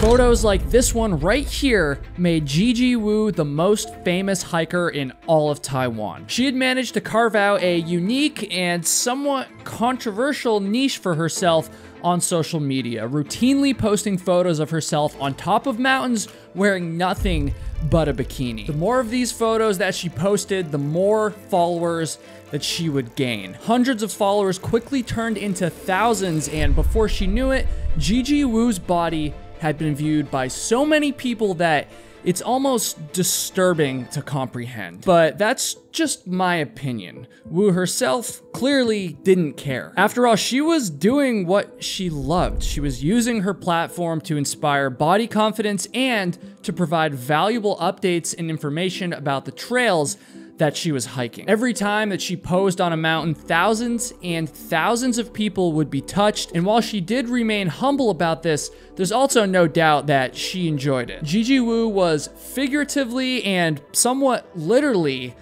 Photos like this one right here made Gigi Wu the most famous hiker in all of Taiwan. She had managed to carve out a unique and somewhat controversial niche for herself on social media, routinely posting photos of herself on top of mountains wearing nothing but a bikini. The more of these photos that she posted, the more followers that she would gain. Hundreds of followers quickly turned into thousands, and before she knew it, Gigi Wu's body had been viewed by so many people that it's almost disturbing to comprehend. But that's just my opinion. Wu herself clearly didn't care. After all, she was doing what she loved. She was using her platform to inspire body confidence and to provide valuable updates and information about the trails that she was hiking. Every time that she posed on a mountain, thousands and thousands of people would be touched, and while she did remain humble about this, there's also no doubt that she enjoyed it. Gigi Wu was figuratively and somewhat literally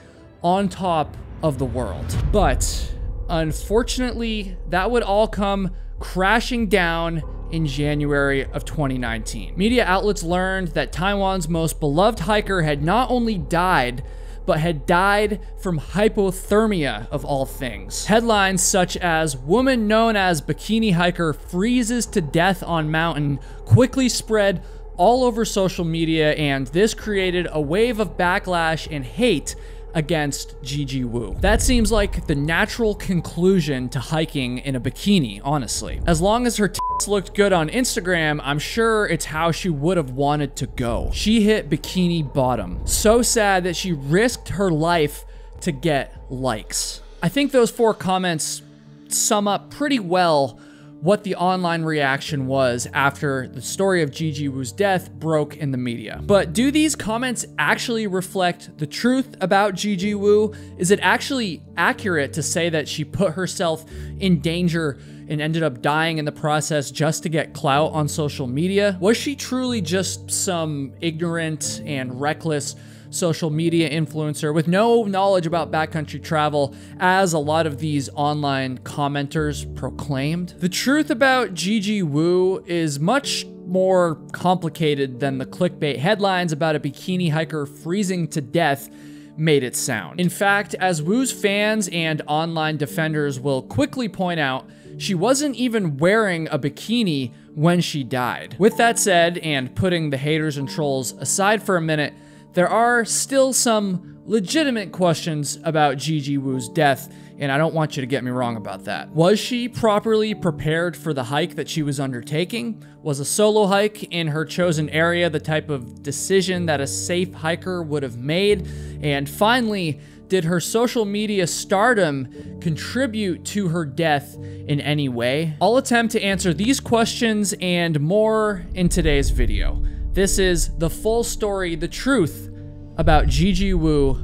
on top of the world. But unfortunately, that would all come crashing down in January of 2019. Media outlets learned that Taiwan's most beloved hiker had not only died, but had died from hypothermia of all things. Headlines such as "Woman known as Bikini Hiker freezes to death on mountain" quickly spread all over social media, and this created a wave of backlash and hate against Gigi Wu. That seems like the natural conclusion to hiking in a bikini, honestly. As long as her tits looked good on Instagram, I'm sure it's how she would have wanted to go. She hit bikini bottom. So sad that she risked her life to get likes. I think those 4 comments sum up pretty well what the online reaction was after the story of Gigi Wu's death broke in the media. But do these comments actually reflect the truth about Gigi Wu? Is it actually accurate to say that she put herself in danger and ended up dying in the process just to get clout on social media? Was she truly just some ignorant and reckless social media influencer with no knowledge about backcountry travel, as a lot of these online commenters proclaimed? The truth about Gigi Wu is much more complicated than the clickbait headlines about a bikini hiker freezing to death made it sound. In fact, as Wu's fans and online defenders will quickly point out, she wasn't even wearing a bikini when she died. With that said, and putting the haters and trolls aside for a minute, there are still some legitimate questions about Gigi Wu's death, and I don't want you to get me wrong about that. Was she properly prepared for the hike that she was undertaking? Was a solo hike in her chosen area the type of decision that a safe hiker would have made? And finally, did her social media stardom contribute to her death in any way? I'll attempt to answer these questions and more in today's video. This is the full story, the truth about Gigi Wu,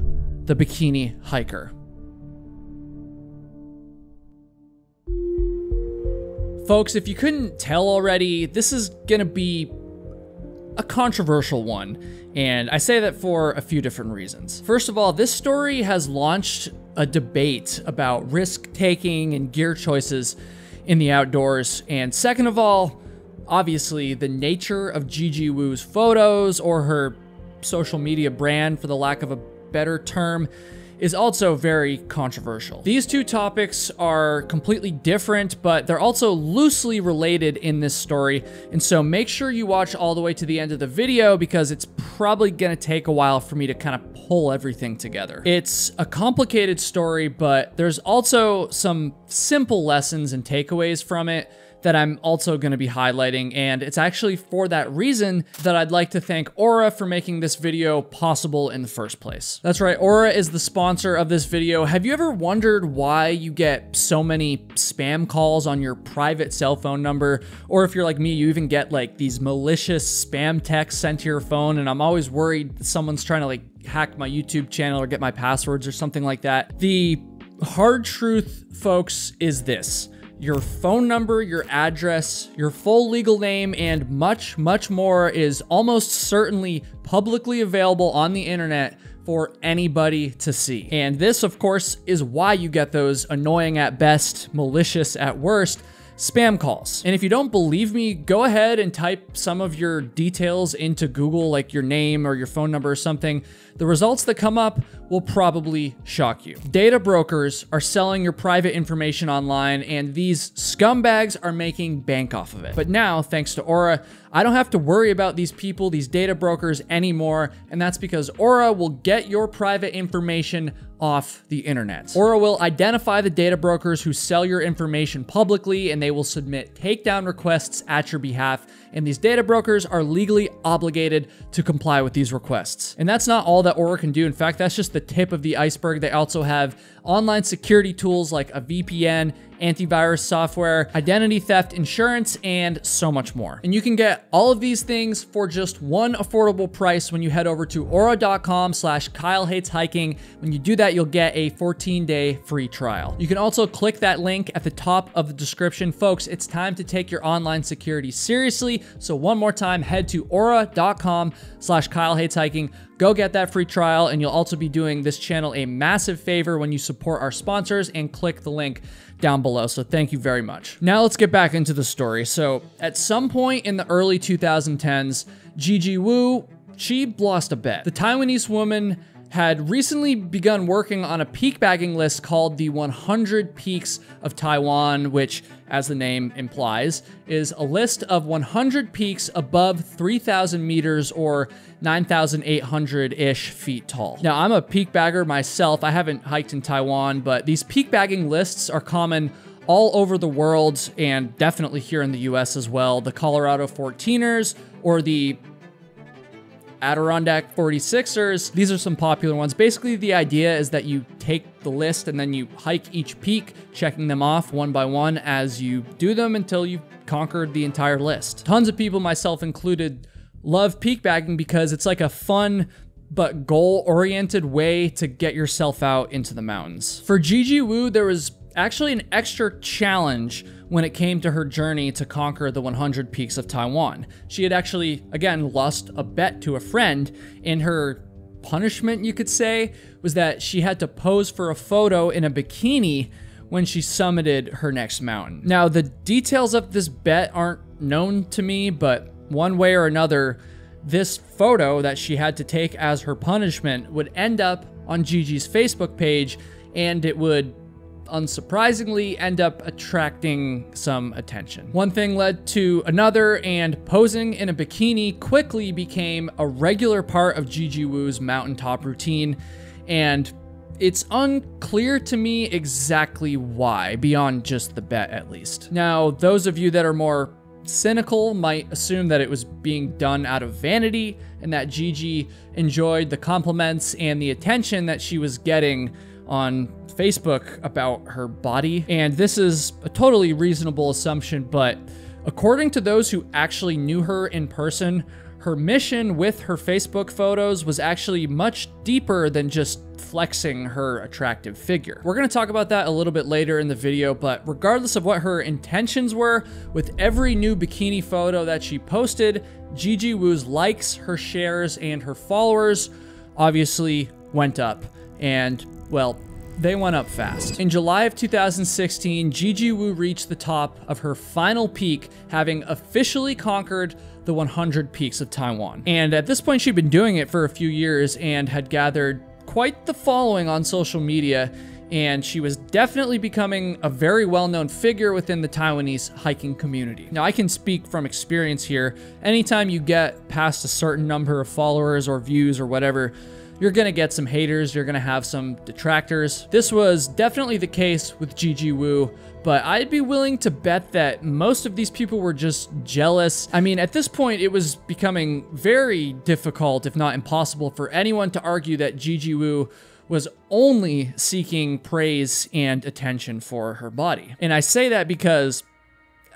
the bikini hiker. Folks, if you couldn't tell already, this is gonna be a controversial one, and I say that for a few different reasons. First of all, this story has launched a debate about risk-taking and gear choices in the outdoors, and second of all, obviously, the nature of Gigi Wu's photos, or her social media brand, for the lack of a better term, is also very controversial. These two topics are completely different, but they're also loosely related in this story, and so make sure you watch all the way to the end of the video because it's probably gonna take a while for me to kind of pull everything together. It's a complicated story, but there's also some simple lessons and takeaways from it that I'm also going to be highlighting, and it's actually for that reason that I'd like to thank Aura for making this video possible in the first place. That's right, Aura is the sponsor of this video. Have you ever wondered why you get so many spam calls on your private cell phone number? Or if you're like me, you even get like these malicious spam texts sent to your phone, and I'm always worried someone's trying to like hack my YouTube channel or get my passwords or something like that. The hard truth, folks, is this: your phone number, your address, your full legal name, and much, much more is almost certainly publicly available on the internet for anybody to see. And this, of course, is why you get those annoying at best, malicious at worst, spam calls. And if you don't believe me, go ahead and type some of your details into Google, like your name or your phone number or something. The results that come up will probably shock you. Data brokers are selling your private information online, and these scumbags are making bank off of it. But now, thanks to Aura, I don't have to worry about these people, these data brokers anymore, and that's because Aura will get your private information off the internet. Aura will identify the data brokers who sell your information publicly, and they will submit takedown requests at your behalf, and these data brokers are legally obligated to comply with these requests. And that's not all that Aura can do. In fact, that's just the tip of the iceberg. They also have online security tools like a VPN, antivirus software, identity theft insurance, and so much more. And you can get all of these things for just one affordable price when you head over to aura.com/KyleHatesHiking. When you do that, you'll get a 14-day free trial. You can also click that link at the top of the description. Folks, it's time to take your online security seriously. So one more time, head to aura.com/KyleHatesHiking. Go get that free trial, and you'll also be doing this channel a massive favor when you support our sponsors and click the link down below. So thank you very much. Now let's get back into the story. So at some point in the early 2010s, Gigi Wu, she lost a bet. The Taiwanese woman had recently begun working on a peak bagging list called the 100 Peaks of Taiwan, which, as the name implies, is a list of 100 peaks above 3,000 meters or 9,800-ish feet tall. Now, I'm a peak bagger myself. I haven't hiked in Taiwan, but these peak bagging lists are common all over the world and definitely here in the US as well. The Colorado 14ers or the Adirondack 46ers. These are some popular ones. Basically, the idea is that you take the list and then you hike each peak, checking them off one by one as you do them until you've conquered the entire list. Tons of people, myself included, love peak bagging because it's like a fun but goal-oriented way to get yourself out into the mountains. For Gigi Wu, there was actually an extra challenge when it came to her journey to conquer the 100 peaks of Taiwan. She had actually, again, lost a bet to a friend, and her punishment, you could say, was that she had to pose for a photo in a bikini when she summited her next mountain. Now, the details of this bet aren't known to me, but one way or another, this photo that she had to take as her punishment would end up on Gigi's Facebook page, and it would unsurprisingly end up attracting some attention. One thing led to another, and posing in a bikini quickly became a regular part of Gigi Wu's mountaintop routine, and it's unclear to me exactly why, beyond just the bet at least. Now, those of you that are more cynical might assume that it was being done out of vanity and that Gigi enjoyed the compliments and the attention that she was getting on Facebook about her body. And this is a totally reasonable assumption, but according to those who actually knew her in person, her mission with her Facebook photos was actually much deeper than just flexing her attractive figure. We're going to talk about that a little bit later in the video, but regardless of what her intentions were, with every new bikini photo that she posted, Gigi Wu's likes, her shares, and her followers obviously went up. And, well, they went up fast. In July of 2016, Gigi Wu reached the top of her final peak, having officially conquered the 100 peaks of Taiwan. And at this point, she'd been doing it for a few years and had gathered quite the following on social media, and she was definitely becoming a very well-known figure within the Taiwanese hiking community. Now, I can speak from experience here. Anytime you get past a certain number of followers or views or whatever, you're gonna get some haters, you're gonna have some detractors. This was definitely the case with Gigi Wu, but I'd be willing to bet that most of these people were just jealous. I mean, at this point, it was becoming very difficult, if not impossible, for anyone to argue that Gigi Wu was only seeking praise and attention for her body. And I say that because,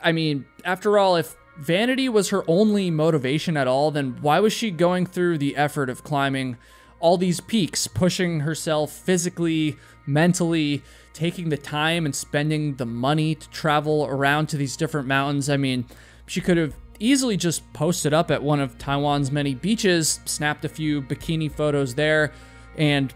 I mean, after all, if vanity was her only motivation at all, then why was she going through the effort of climbing all these peaks, pushing herself physically, mentally, taking the time and spending the money to travel around to these different mountains? I mean, she could have easily just posted up at one of Taiwan's many beaches, snapped a few bikini photos there, and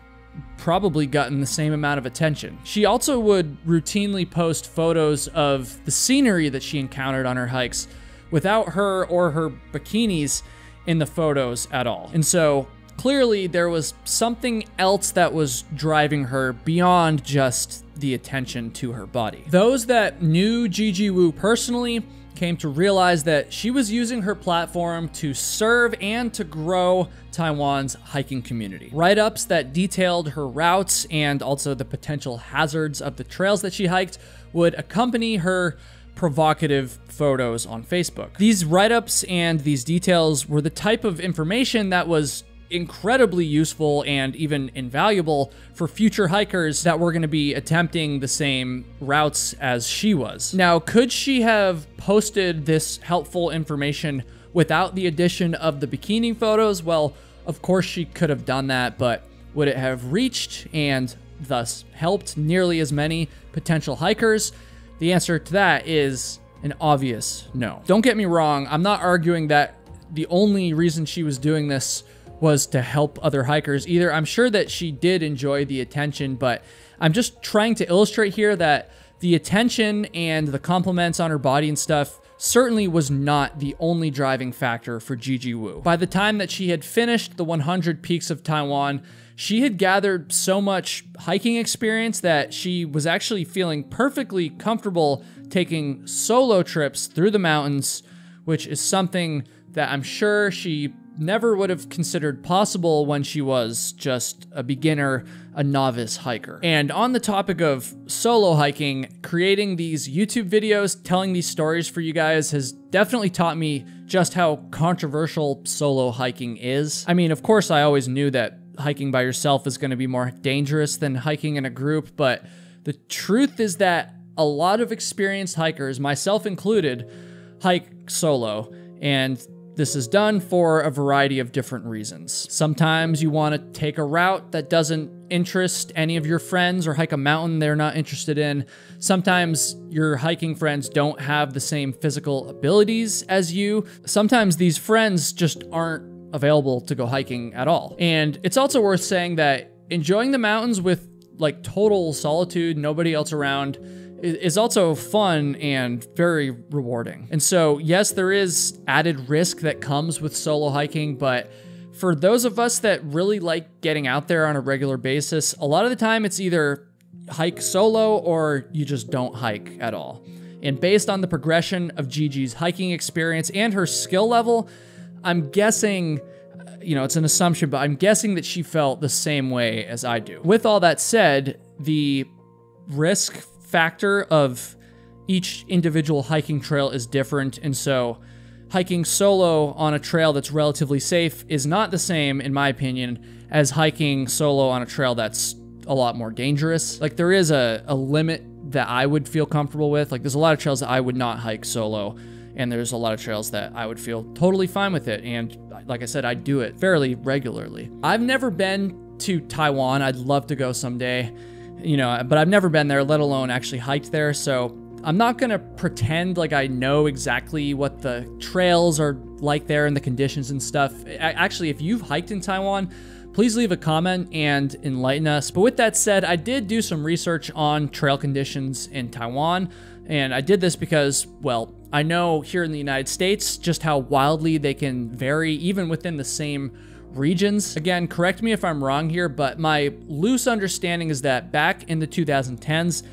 probably gotten the same amount of attention. She also would routinely post photos of the scenery that she encountered on her hikes without her or her bikinis in the photos at all. And so clearly there was something else that was driving her beyond just the attention to her body. Those that knew Gigi Wu personally came to realize that she was using her platform to serve and to grow Taiwan's hiking community. Write-ups that detailed her routes and also the potential hazards of the trails that she hiked would accompany her provocative photos on Facebook. These write-ups and these details were the type of information that was incredibly useful and even invaluable for future hikers that were going to be attempting the same routes as she was. Now, could she have posted this helpful information without the addition of the bikini photos? Well, of course she could have done that, but would it have reached and thus helped nearly as many potential hikers? The answer to that is an obvious no. Don't get me wrong, I'm not arguing that the only reason she was doing this was to help other hikers either. I'm sure that she did enjoy the attention, but I'm just trying to illustrate here that the attention and the compliments on her body and stuff certainly was not the only driving factor for Gigi Wu. By the time that she had finished the 100 peaks of Taiwan, she had gathered so much hiking experience that she was actually feeling perfectly comfortable taking solo trips through the mountains, which is something that I'm sure she never would have considered possible when she was just a beginner, a novice hiker. And on the topic of solo hiking, creating these YouTube videos, telling these stories for you guys has definitely taught me just how controversial solo hiking is. I mean, of course, I always knew that hiking by yourself is going to be more dangerous than hiking in a group, but the truth is that a lot of experienced hikers, myself included, hike solo, and this is done for a variety of different reasons. Sometimes you want to take a route that doesn't interest any of your friends or hike a mountain they're not interested in. Sometimes your hiking friends don't have the same physical abilities as you. Sometimes these friends just aren't available to go hiking at all. And it's also worth saying that enjoying the mountains with like total solitude, nobody else around, is also fun and very rewarding. And so, yes, there is added risk that comes with solo hiking, but for those of us that really like getting out there on a regular basis, a lot of the time it's either hike solo or you just don't hike at all. And based on the progression of Gigi's hiking experience and her skill level, I'm guessing, you know, it's an assumption, but I'm guessing that she felt the same way as I do. With all that said, the risk factor of each individual hiking trail is different, and so hiking solo on a trail that's relatively safe is not the same, in my opinion, as hiking solo on a trail that's a lot more dangerous. Like, there is a limit that I would feel comfortable with. Like, there's a lot of trails that I would not hike solo, and there's a lot of trails that I would feel totally fine with it, and like I said, I do it fairly regularly. I've never been to Taiwan. I'd love to go someday, you know, but I've never been there, let alone actually hiked there, so I'm not gonna pretend like I know exactly what the trails are like there and the conditions and stuff. Actually, if you've hiked in Taiwan, please leave a comment and enlighten us. But with that said, I did do some research on trail conditions in Taiwan, and I did this because, well, I know here in the United States just how wildly they can vary even within the same regions. Again, correct me if I'm wrong here, but my loose understanding is that back in the 2010s,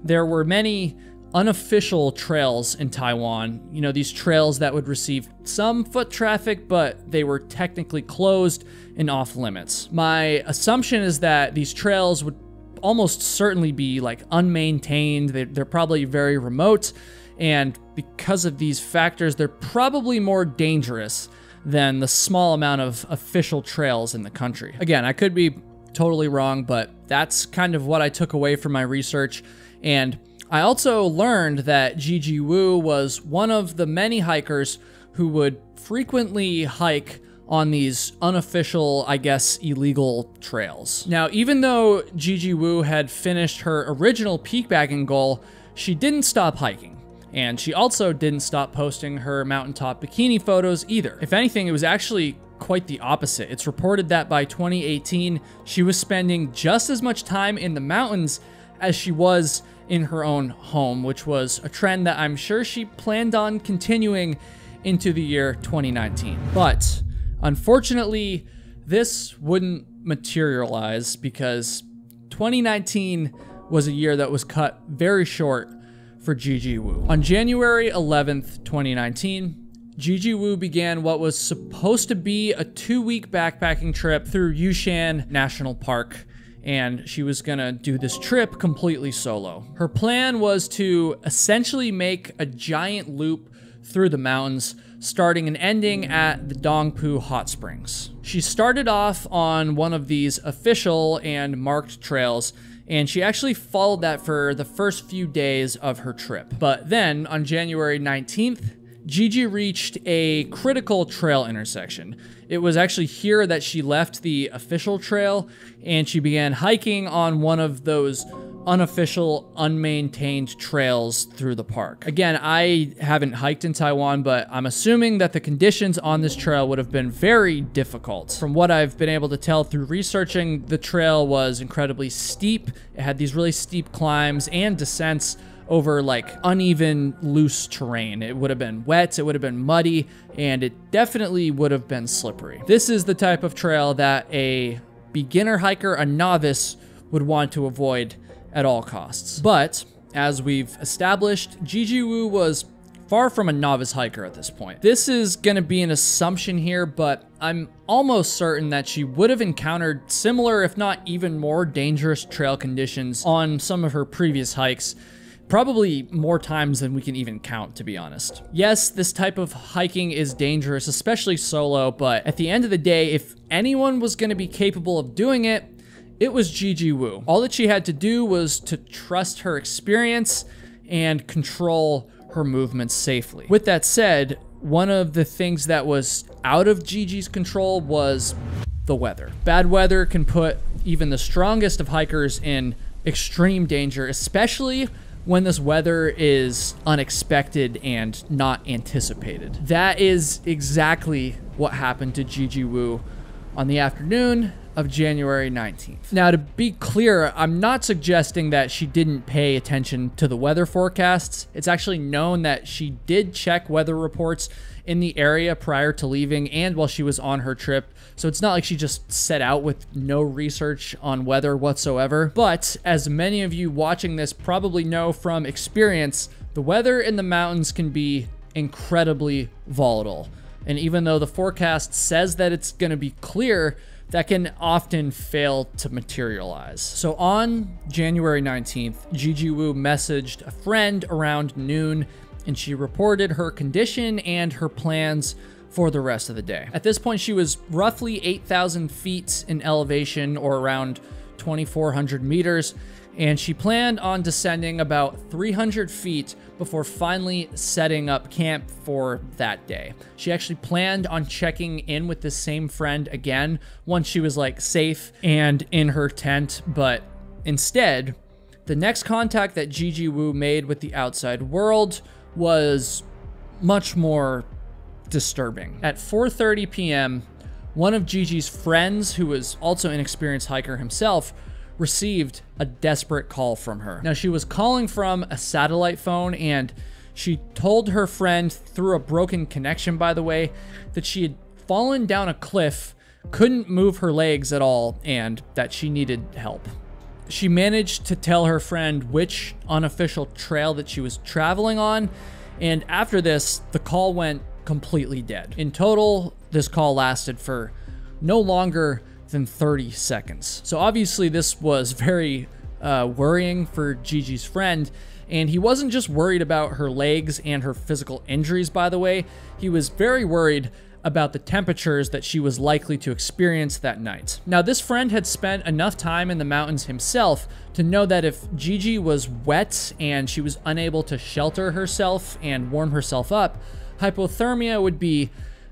there were many unofficial trails in Taiwan. You know, these trails that would receive some foot traffic, but they were technically closed and off limits. My assumption is that these trails would almost certainly be like unmaintained. They're probably very remote, and because of these factors, they're probably more dangerous than the small amount of official trails in the country. Again, I could be totally wrong, but that's kind of what I took away from my research. And I also learned that Gigi Wu was one of the many hikers who would frequently hike on these unofficial, I guess, illegal trails. Now, even though Gigi Wu had finished her original peak bagging goal, she didn't stop hiking. And she also didn't stop posting her mountaintop bikini photos either. If anything, it was actually quite the opposite. It's reported that by 2018, she was spending just as much time in the mountains as she was in her own home, which was a trend that I'm sure she planned on continuing into the year 2019. But unfortunately, this wouldn't materialize because 2019 was a year that was cut very short for Gigi Wu. On January 11th, 2019, Gigi Wu began what was supposed to be a 2-week backpacking trip through Yushan National Park, and she was gonna do this trip completely solo. Her plan was to essentially make a giant loop through the mountains, starting and ending at the Dongpu Hot Springs. She started off on one of these official and marked trails, and she actually followed that for the first few days of her trip. But then, on January 19th, Gigi reached a critical trail intersection. It was actually here that she left the official trail, and she began hiking on one of those unofficial, unmaintained trails through the park. Again, I haven't hiked in Taiwan, but I'm assuming that the conditions on this trail would have been very difficult. From what I've been able to tell through researching, the trail was incredibly steep. It had these really steep climbs and descents over like uneven, loose terrain. It would have been wet, it would have been muddy, and it definitely would have been slippery. This is the type of trail that a beginner hiker, a novice, would want to avoid at all costs. But as we've established, Gigi Wu was far from a novice hiker at this point. This is gonna be an assumption here, but I'm almost certain that she would have encountered similar, if not even more dangerous trail conditions on some of her previous hikes. Probably more times than we can even count, to be honest. Yes, this type of hiking is dangerous, especially solo, but at the end of the day, if anyone was gonna be capable of doing it, it was Gigi Wu. All that she had to do was to trust her experience and control her movements safely. With that said, one of the things that was out of Gigi's control was the weather. Bad weather can put even the strongest of hikers in extreme danger, especially when this weather is unexpected and not anticipated. That is exactly what happened to Gigi Wu on the afternoon of January 19th. Now, to be clear, I'm not suggesting that she didn't pay attention to the weather forecasts. It's actually known that she did check weather reports in the area prior to leaving and while she was on her trip. So it's not like she just set out with no research on weather whatsoever. But as many of you watching this probably know from experience, the weather in the mountains can be incredibly volatile. And even though the forecast says that it's going to be clear, that can often fail to materialize. So on January 19th, Gigi Wu messaged a friend around noon, and she reported her condition and her plans for the rest of the day. At this point, she was roughly 8,000 feet in elevation, or around 2,400 meters, and she planned on descending about 300 feet before finally setting up camp for that day. She actually planned on checking in with this same friend again once she was like safe and in her tent, but instead, the next contact that Gigi Wu made with the outside world was much more disturbing. At 4:30 p.m., one of Gigi's friends, who was also an experienced hiker himself, received a desperate call from her. Now, she was calling from a satellite phone, and she told her friend, through a broken connection by the way, that she had fallen down a cliff, couldn't move her legs at all, and that she needed help. She managed to tell her friend which unofficial trail that she was traveling on, and after this, the call went completely dead. In total, this call lasted for no longer than 30 seconds. So obviously this was very worrying for Gigi's friend, and he wasn't just worried about her legs and her physical injuries, by the way. He was very worried about the temperatures that she was likely to experience that night. Now, this friend had spent enough time in the mountains himself to know that if Gigi was wet and she was unable to shelter herself and warm herself up, hypothermia would be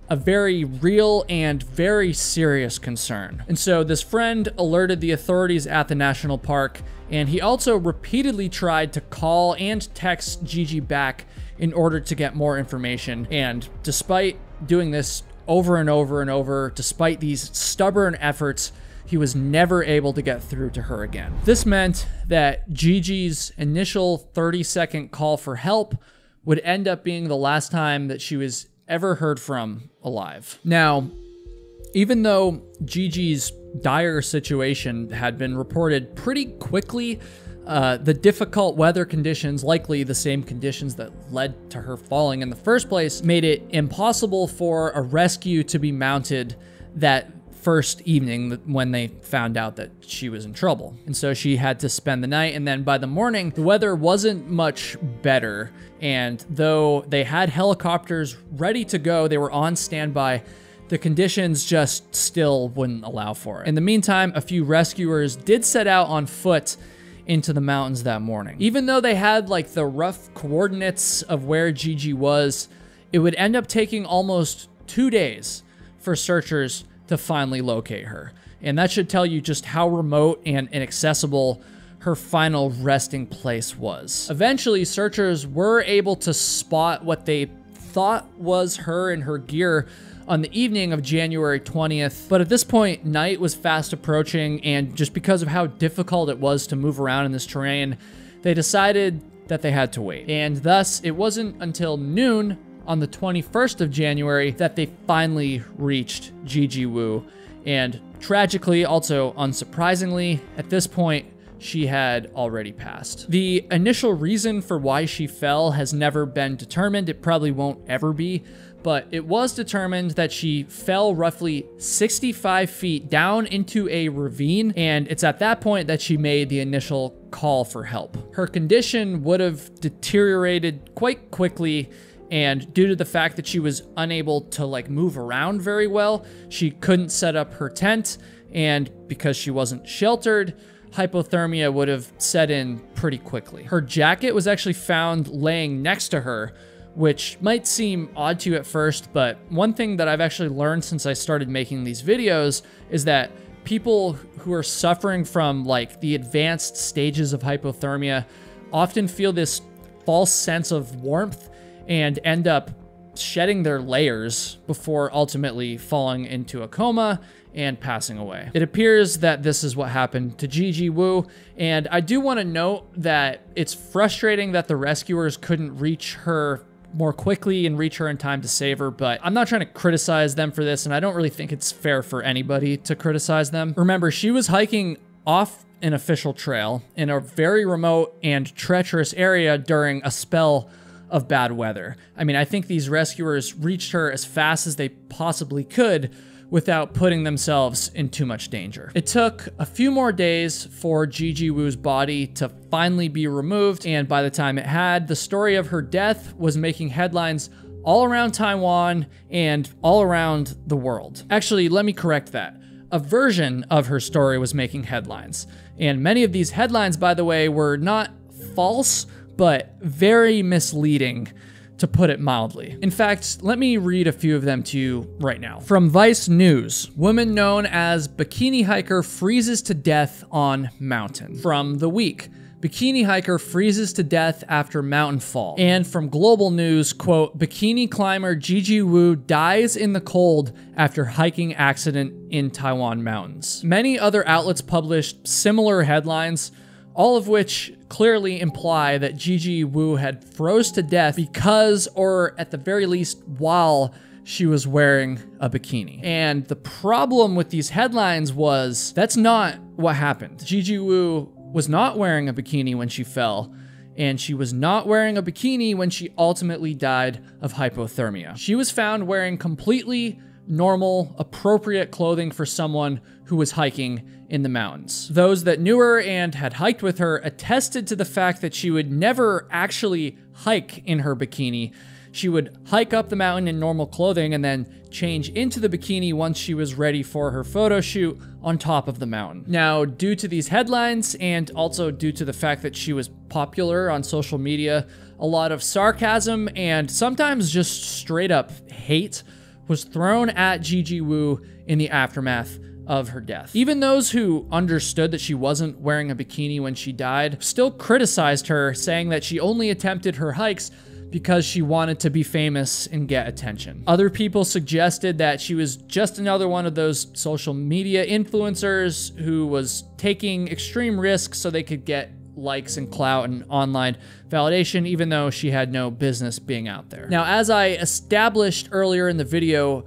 a very real and very serious concern. And so this friend alerted the authorities at the national park, and he also repeatedly tried to call and text Gigi back in order to get more information. And despite doing this over and over and over. Despite these stubborn efforts, he was never able to get through to her again. This meant that Gigi's initial 30-second call for help would end up being the last time that she was ever heard from alive. Now, even though Gigi's dire situation had been reported pretty quickly, the difficult weather conditions, likely the same conditions that led to her falling in the first place, made it impossible for a rescue to be mounted that first evening when they found out that she was in trouble. And so she had to spend the night, and then by the morning, the weather wasn't much better, and though they had helicopters ready to go, they were on standby, the conditions just still wouldn't allow for it. In the meantime, a few rescuers did set out on foot into the mountains that morning. Even though they had like the rough coordinates of where Gigi was, it would end up taking almost 2 days for searchers to finally locate her. And that should tell you just how remote and inaccessible her final resting place was. Eventually, searchers were able to spot what they thought was her and her gear on the evening of January 20th, but at this point, night was fast approaching, and just because of how difficult it was to move around in this terrain, they decided that they had to wait. And thus, it wasn't until noon on the 21st of January that they finally reached Gigi Wu, and tragically, also unsurprisingly, at this point, she had already passed. The initial reason for why she fell has never been determined. It probably won't ever be, but it was determined that she fell roughly 65 feet down into a ravine, and it's at that point that she made the initial call for help. Her condition would have deteriorated quite quickly, and due to the fact that she was unable to like move around very well, she couldn't set up her tent, and because she wasn't sheltered, hypothermia would have set in pretty quickly. Her jacket was actually found laying next to her, which might seem odd to you at first, but one thing that I've actually learned since I started making these videos is that people who are suffering from like the advanced stages of hypothermia often feel this false sense of warmth and end up shedding their layers before ultimately falling into a coma and passing away. It appears that this is what happened to Gigi Wu, and I do want to note that it's frustrating that the rescuers couldn't reach her more quickly and reach her in time to save her, but I'm not trying to criticize them for this, and I don't really think it's fair for anybody to criticize them. Remember, she was hiking off an official trail in a very remote and treacherous area during a spell of bad weather. I mean, I think these rescuers reached her as fast as they possibly could without putting themselves in too much danger. It took a few more days for Gigi Wu's body to finally be removed, and by the time it had, the story of her death was making headlines all around Taiwan and all around the world. Actually, let me correct that. A version of her story was making headlines, and many of these headlines, by the way, were not false, but very misleading, to put it mildly. In fact, let me read a few of them to you right now. From Vice News, woman known as Bikini Hiker freezes to death on mountain. From The Week, Bikini Hiker freezes to death after mountain fall. And from Global News, quote, bikini climber Gigi Wu dies in the cold after hiking accident in Taiwan mountains. Many other outlets published similar headlines, all of which clearly imply that Gigi Wu had froze to death because, or at the very least, while she was wearing a bikini. And the problem with these headlines was, that's not what happened. Gigi Wu was not wearing a bikini when she fell, and she was not wearing a bikini when she ultimately died of hypothermia. She was found wearing completely normal, appropriate clothing for someone who was hiking in the mountains. Those that knew her and had hiked with her attested to the fact that she would never actually hike in her bikini. She would hike up the mountain in normal clothing and then change into the bikini once she was ready for her photo shoot on top of the mountain. Now, due to these headlines and also due to the fact that she was popular on social media, a lot of sarcasm and sometimes just straight up hate was thrown at Gigi Wu in the aftermath of her death. Even those who understood that she wasn't wearing a bikini when she died still criticized her, saying that she only attempted her hikes because she wanted to be famous and get attention. Other people suggested that she was just another one of those social media influencers who was taking extreme risks so they could get likes and clout and online validation, even though she had no business being out there. Now, as I established earlier in the video,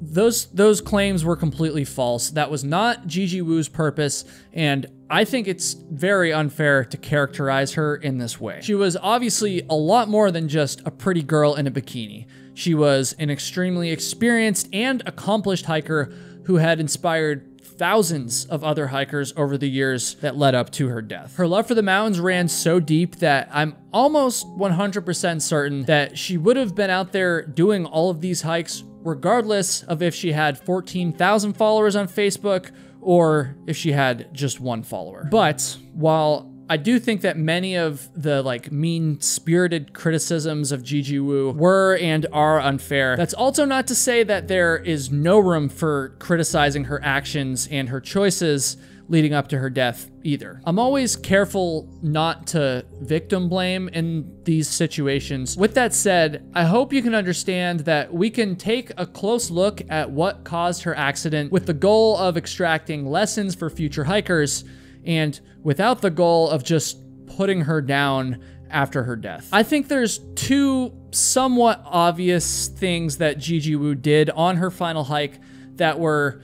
those claims were completely false. That was not Gigi Wu's purpose, and I think it's very unfair to characterize her in this way. She was obviously a lot more than just a pretty girl in a bikini. She was an extremely experienced and accomplished hiker who had inspired thousands of other hikers over the years that led up to her death. Her love for the mountains ran so deep that I'm almost 100% certain that she would have been out there doing all of these hikes regardless of if she had 14,000 followers on Facebook or if she had just one follower. But while I do think that many of the mean-spirited criticisms of Gigi Wu were and are unfair, that's also not to say that there is no room for criticizing her actions and her choices leading up to her death either. I'm always careful not to victim blame in these situations. With that said, I hope you can understand that we can take a close look at what caused her accident with the goal of extracting lessons for future hikers, and without the goal of just putting her down after her death. I think there's two somewhat obvious things that Gigi Wu did on her final hike that were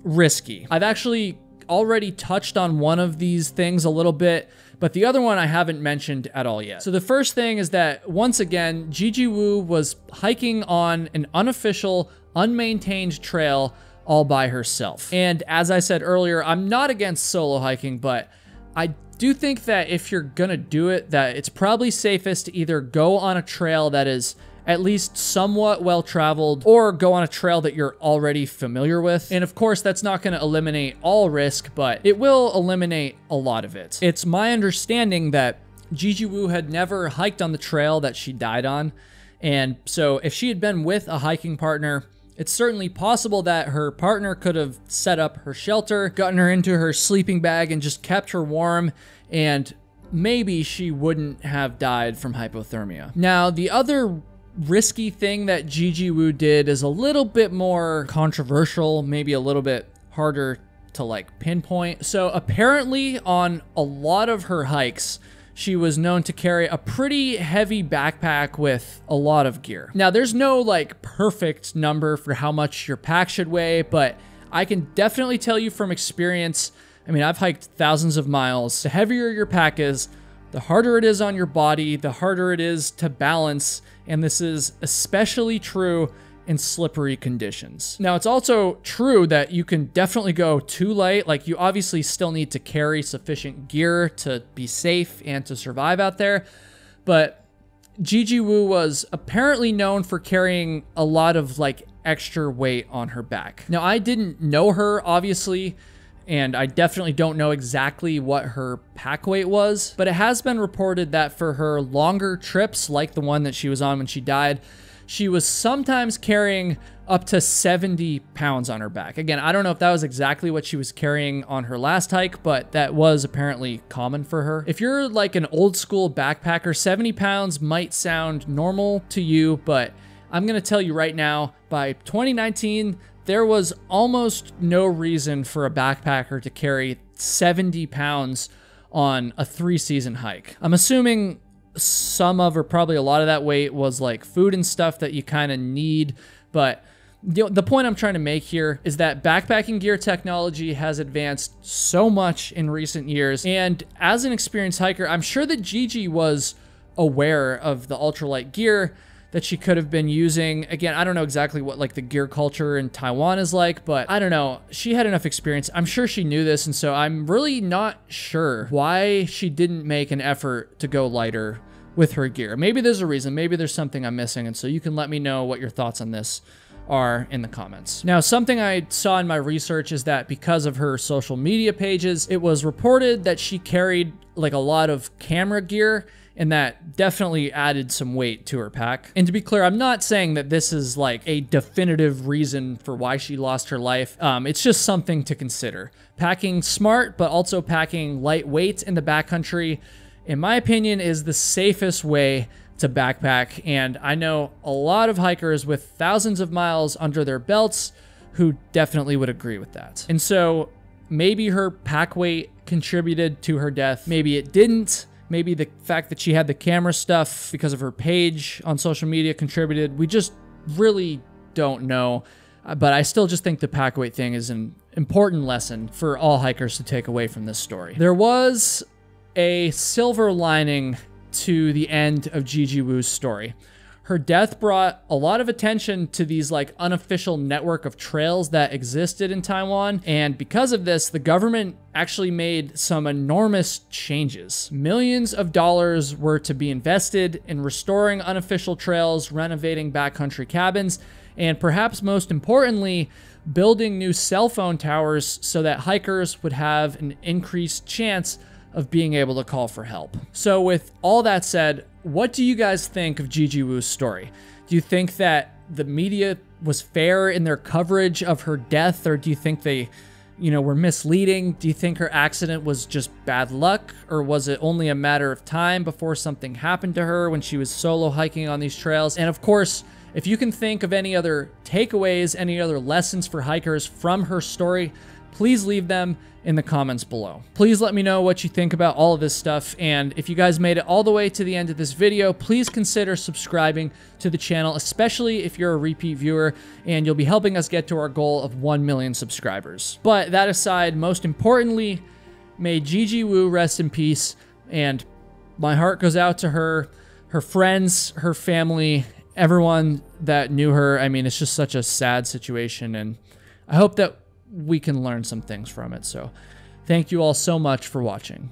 risky. I've actually already touched on one of these things a little bit, but the other one I haven't mentioned at all yet. So the first thing is that, once again, Gigi Wu was hiking on an unofficial, unmaintained trail all by herself. And as I said earlier, I'm not against solo hiking, but I do think that if you're gonna do it, that it's probably safest to either go on a trail that is at least somewhat well-traveled, or go on a trail that you're already familiar with. And of course, that's not gonna eliminate all risk, but it will eliminate a lot of it. It's my understanding that Gigi Wu had never hiked on the trail that she died on, and so if she had been with a hiking partner, it's certainly possible that her partner could have set up her shelter, gotten her into her sleeping bag, and just kept her warm, and maybe she wouldn't have died from hypothermia. Now, the other risky thing that Gigi Wu did is a little bit more controversial, maybe a little bit harder to pinpoint. So apparently on a lot of her hikes, she was known to carry a pretty heavy backpack with a lot of gear. Now, there's no perfect number for how much your pack should weigh, but I can definitely tell you from experience, I mean, I've hiked thousands of miles. The heavier your pack is, the harder it is on your body, the harder it is to balance, and this is especially true in slippery conditions. Now, it's also true that you can definitely go too light. You obviously still need to carry sufficient gear to be safe and to survive out there, but Gigi Wu was apparently known for carrying a lot of extra weight on her back. Now, I didn't know her, obviously, and I definitely don't know exactly what her pack weight was, but it has been reported that for her longer trips, like the one that she was on when she died, she was sometimes carrying up to 70 pounds on her back. Again, I don't know if that was exactly what she was carrying on her last hike, but that was apparently common for her. If you're an old school backpacker, 70 pounds might sound normal to you, but I'm gonna tell you right now, by 2019, there was almost no reason for a backpacker to carry 70 pounds on a 3-season hike. I'm assuming some of, or probably a lot of that weight was food and stuff that you kind of need, but the point I'm trying to make here is that backpacking gear technology has advanced so much in recent years, and as an experienced hiker, I'm sure that Gigi was aware of the ultralight gear that she could have been using. Again, I don't know exactly what the gear culture in Taiwan is like, but I don't know. She had enough experience. I'm sure she knew this, and so I'm really not sure why she didn't make an effort to go lighter with her gear. Maybe there's a reason. Maybe there's something I'm missing, and so you can let me know what your thoughts on this are in the comments. Now, something I saw in my research is that because of her social media pages, it was reported that she carried a lot of camera gear, and that definitely added some weight to her pack. And to be clear, I'm not saying that this is a definitive reason for why she lost her life. It's just something to consider. Packing smart, but also packing lightweight in the backcountry, in my opinion, is the safest way to backpack. And I know a lot of hikers with thousands of miles under their belts who definitely would agree with that. And so maybe her pack weight contributed to her death. Maybe it didn't. Maybe the fact that she had the camera stuff because of her page on social media contributed. We just really don't know. But I still just think the pack weight thing is an important lesson for all hikers to take away from this story. There was a silver lining to the end of Gigi Wu's story. Her death brought a lot of attention to these like unofficial network of trails that existed in Taiwan. And because of this, the government actually made some enormous changes. Millions of dollars were to be invested in restoring unofficial trails, renovating backcountry cabins, and perhaps most importantly, building new cell phone towers so that hikers would have an increased chance of being able to call for help. So with all that said, what do you guys think of Gigi Wu's story? Do you think that the media was fair in their coverage of her death, or do you think they, were misleading? Do you think her accident was just bad luck, or was it only a matter of time before something happened to her when she was solo hiking on these trails? And of course, if you can think of any other takeaways, any other lessons for hikers from her story, please leave them in the comments below. Please let me know what you think about all of this stuff, and if you guys made it all the way to the end of this video, please consider subscribing to the channel, especially if you're a repeat viewer, and you'll be helping us get to our goal of 1 million subscribers. But that aside, most importantly, may Gigi Wu rest in peace, and my heart goes out to her, her friends, her family, everyone that knew her. I mean, it's just such a sad situation, and I hope that we can learn some things from it. So thank you all so much for watching.